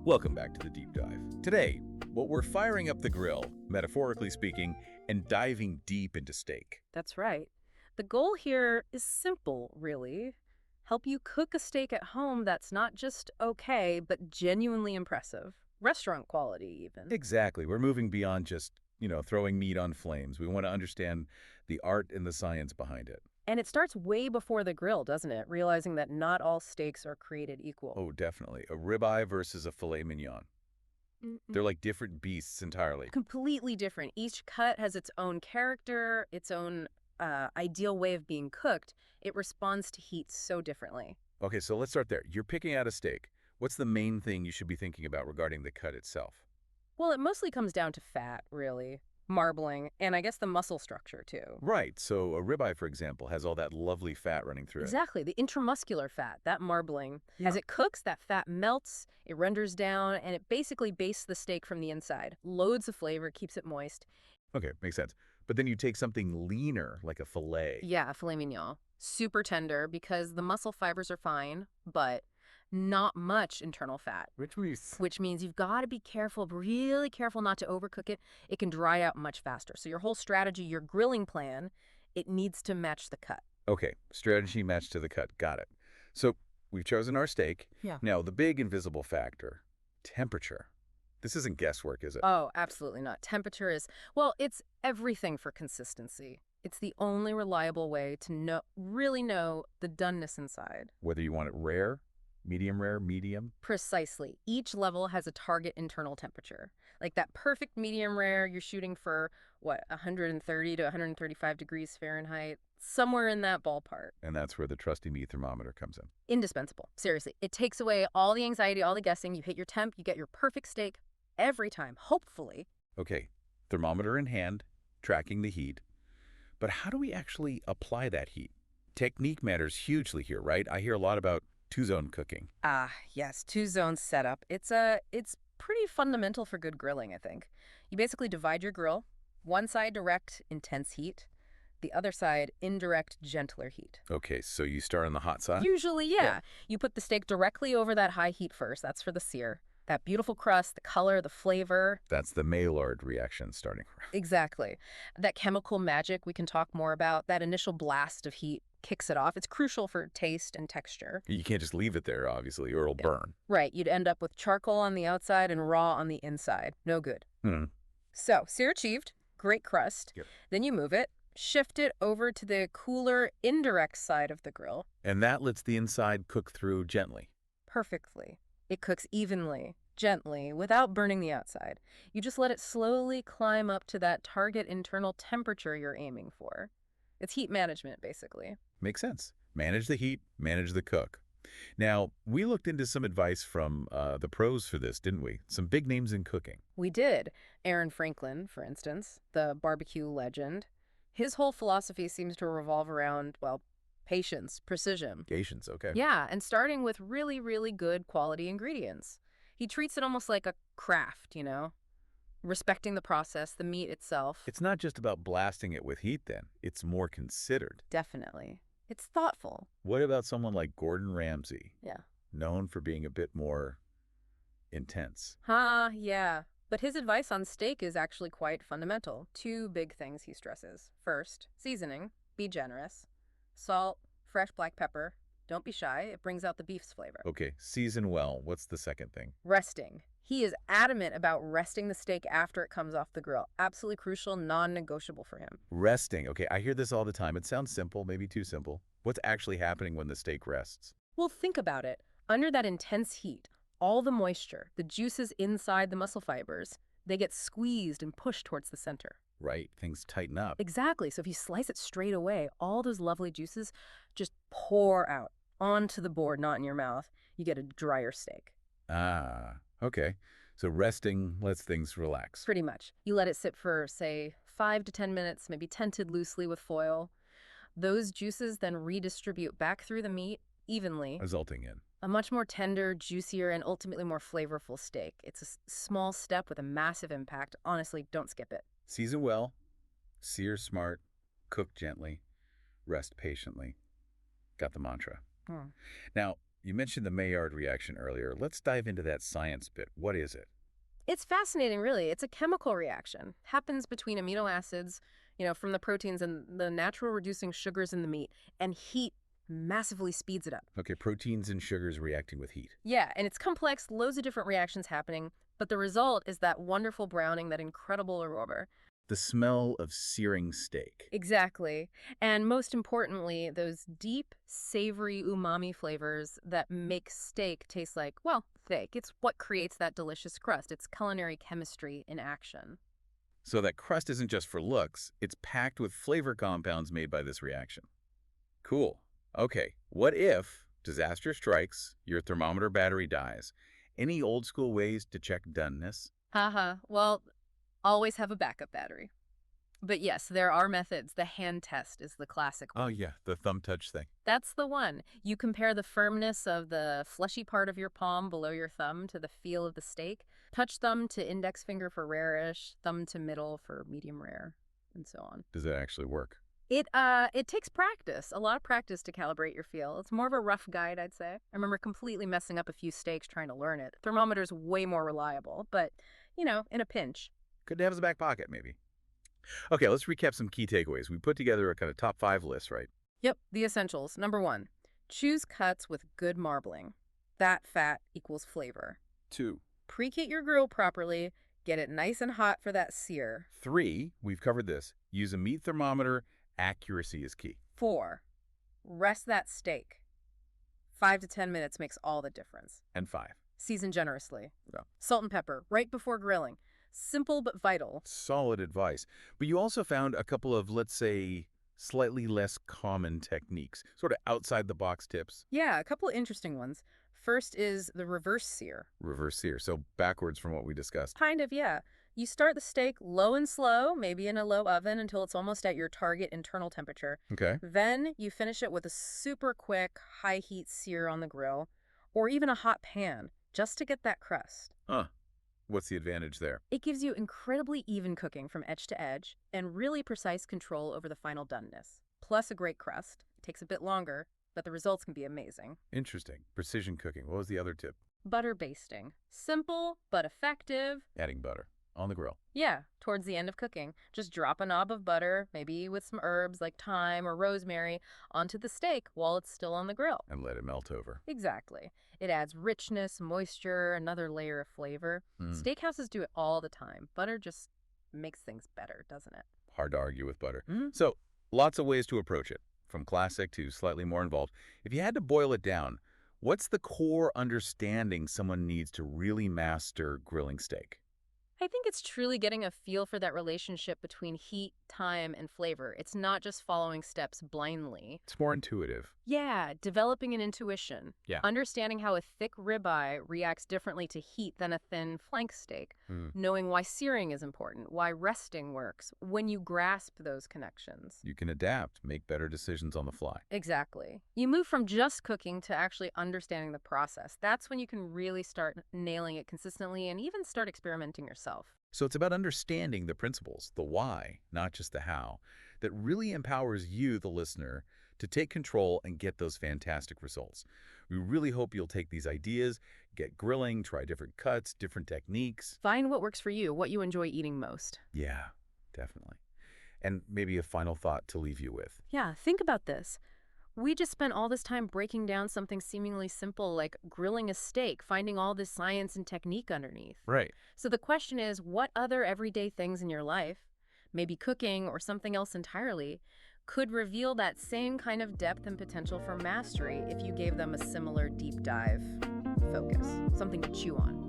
Welcome back to the deep dive. Today, we're firing up the grill, metaphorically speaking, and diving deep into steak. That's right. The goal here is simple, really. Help you cook a steak at home that's not just okay, but genuinely impressive. Restaurant quality, even. Exactly. We're moving beyond just, throwing meat on flames. We want to understand the art and the science behind it. And it starts way before the grill, doesn't it? Realizing that not all steaks are created equal. Oh, definitely. A ribeye versus a filet mignon. They're like different beasts entirely. Completely different. Each cut has its own character, its own ideal way of being cooked. It responds to heat so differently. Okay, so let's start there. You're picking out a steak. What's the main thing you should be thinking about regarding the cut itself? Well, it mostly comes down to fat, really. Marbling, and I guess the muscle structure, too. Right. So a ribeye, for example, has all that lovely fat running through it. Exactly. The intramuscular fat, that marbling. Yeah. As it cooks, that fat melts, it renders down, and it basically bastes the steak from the inside. Loads of flavor, keeps it moist. Okay, makes sense. But then you take something leaner, like a filet. Yeah, a filet mignon. Super tender because the muscle fibers are fine, but not much internal fat. Which means you've got to be careful, really careful not to overcook it. It can dry out much faster. So your whole strategy, your grilling plan, it needs to match the cut. Okay, strategy matched to the cut. Got it. So we've chosen our steak. Yeah. Now, the big invisible factor, temperature. This isn't guesswork, is it? Oh, absolutely not. Temperature is, well, it's everything for consistency. It's the only reliable way to really know the doneness inside. Whether you want it rare, medium? Precisely. Each level has a target internal temperature. Like that perfect medium rare, you're shooting for, 130 to 135 degrees Fahrenheit, somewhere in that ballpark. And that's where the trusty meat thermometer comes in. Indispensable. Seriously. It takes away all the anxiety, all the guessing. You hit your temp, you get your perfect steak every time, hopefully. Okay, thermometer in hand, tracking the heat. But how do we actually apply that heat? Technique matters hugely here, right? I hear a lot about two-zone cooking. Yes, two-zone setup. It's pretty fundamental for good grilling, I think. You basically divide your grill. One side direct, intense heat. The other side, indirect, gentler heat. Okay, so you start on the hot side? Usually, yeah. You put the steak directly over that high heat first. That's for the sear. That beautiful crust, the color, the flavor. That's the Maillard reaction starting. Exactly. That chemical magic we can talk more about, that initial blast of heat kicks it off. It's crucial for taste and texture. You can't just leave it there, obviously, or it'll burn. Right. You'd end up with charcoal on the outside and raw on the inside. No good. So, sear achieved. Great crust. Yep. Then you move it, shift it over to the cooler, indirect side of the grill. And that lets the inside cook through gently. Perfectly. It cooks evenly, gently, without burning the outside. You just let it slowly climb up to that target internal temperature you're aiming for. It's heat management, basically. Makes sense. Manage the heat, manage the cook. Now, we looked into some advice from the pros for this, didn't we? Some big names in cooking. We did. Aaron Franklin, for instance, the barbecue legend. His whole philosophy seems to revolve around, patience, precision. Patience, okay. Yeah, and starting with really, really good quality ingredients. He treats it almost like a craft, respecting the process, the meat itself. It's not just about blasting it with heat, then. It's more considered. Definitely. It's thoughtful. What about someone like Gordon Ramsay? Yeah. Known for being a bit more intense. Yeah. But his advice on steak is actually quite fundamental. Two big things he stresses. First, seasoning. Be generous. Salt, fresh black pepper. Don't be shy. It brings out the beef's flavor. Okay, season well. What's the second thing? Resting. He is adamant about resting the steak after it comes off the grill. Absolutely crucial, non-negotiable for him. Resting. Okay, I hear this all the time. It sounds simple, maybe too simple. What's actually happening when the steak rests? Well, think about it. Under that intense heat, all the moisture, the juices inside the muscle fibers, they get squeezed and pushed towards the center. Right, things tighten up. Exactly. So if you slice it straight away, all those lovely juices just pour out onto the board, not in your mouth. You get a drier steak. Okay. So resting lets things relax. Pretty much. You let it sit for, say, 5 to 10 minutes, maybe tented loosely with foil. Those juices then redistribute back through the meat evenly. Resulting in a much more tender, juicier, and ultimately more flavorful steak. It's a small step with a massive impact. Honestly, don't skip it. Season well, sear smart, cook gently, rest patiently. Got the mantra. Now, You mentioned the Maillard reaction earlier. Let's dive into that science bit. What is it? It's fascinating, really. It's a chemical reaction. Happens between amino acids, from the proteins and the natural reducing sugars in the meat, and heat massively speeds it up. Okay, proteins and sugars reacting with heat. Yeah, and it's complex, loads of different reactions happening, but the result is that wonderful browning, that incredible aroma. The smell of searing steak. Exactly. And most importantly, those deep, savory umami flavors that make steak taste like, well, steak. It's what creates that delicious crust. It's culinary chemistry in action. So that crust isn't just for looks, it's packed with flavor compounds made by this reaction. Cool. Okay, what if disaster strikes, your thermometer battery dies? Any old school ways to check doneness? Haha. Well, always have a backup battery. But yes, there are methods. The hand test is the classic one. Oh yeah, the thumb touch thing. That's the one. You compare the firmness of the fleshy part of your palm below your thumb to the feel of the steak. Touch thumb to index finger for rare-ish, thumb to middle for medium rare, and so on. Does it actually work? It takes practice, a lot of practice to calibrate your feel. It's more of a rough guide, I'd say. I remember completely messing up a few steaks trying to learn it. Thermometer's way more reliable, but, in a pinch. Good to have as a back pocket, maybe. Okay, let's recap some key takeaways. We put together a kind of top 5 list, right? Yep, the essentials. Number 1, choose cuts with good marbling. That fat equals flavor. 2. Preheat your grill properly. Get it nice and hot for that sear. 3, we've covered this. Use a meat thermometer. Accuracy is key. 4, rest that steak. 5 to 10 minutes makes all the difference. And 5. Season generously. Yeah. Salt and pepper, right before grilling. Simple but vital. Solid advice. But you also found a couple of, let's say, slightly less common techniques, sort of outside the box tips. Yeah, a couple interesting ones. First is the reverse sear. Reverse sear, so backwards from what we discussed. Kind of, yeah. You start the steak low and slow, maybe in a low oven until it's almost at your target internal temperature. Okay. Then you finish it with a super quick, high heat sear on the grill, or even a hot pan, just to get that crust. Huh. What's the advantage there? It gives you incredibly even cooking from edge to edge and really precise control over the final doneness. Plus a great crust. It takes a bit longer, but the results can be amazing. Interesting. Precision cooking. What was the other tip? Butter basting. Simple, but effective. Adding butter on the grill. Yeah, towards the end of cooking. Just drop a knob of butter, maybe with some herbs like thyme or rosemary, onto the steak while it's still on the grill. And let it melt over. Exactly. It adds richness, moisture, another layer of flavor. Steakhouses do it all the time. Butter just makes things better, doesn't it? Hard to argue with butter. Mm-hmm. So, lots of ways to approach it, from classic to slightly more involved. If you had to boil it down, what's the core understanding someone needs to really master grilling steak? I think it's truly getting a feel for that relationship between heat, time, and flavor. It's not just following steps blindly. It's more intuitive. Yeah, developing an intuition. Yeah. Understanding how a thick ribeye reacts differently to heat than a thin flank steak. Knowing why searing is important, why resting works. When you grasp those connections. You can adapt, make better decisions on the fly. Exactly. You move from just cooking to actually understanding the process. That's when you can really start nailing it consistently and even start experimenting yourself. So it's about understanding the principles, the why, not just the how, that really empowers you, the listener, to take control and get those fantastic results. We really hope you'll take these ideas, get grilling, try different cuts, different techniques. Find what works for you, what you enjoy eating most. Yeah, definitely. And maybe a final thought to leave you with. Yeah, think about this. We just spent all this time breaking down something seemingly simple like grilling a steak, finding all this science and technique underneath. Right. So the question is, what other everyday things in your life, maybe cooking or something else entirely, could reveal that same kind of depth and potential for mastery if you gave them a similar deep dive focus, something to chew on?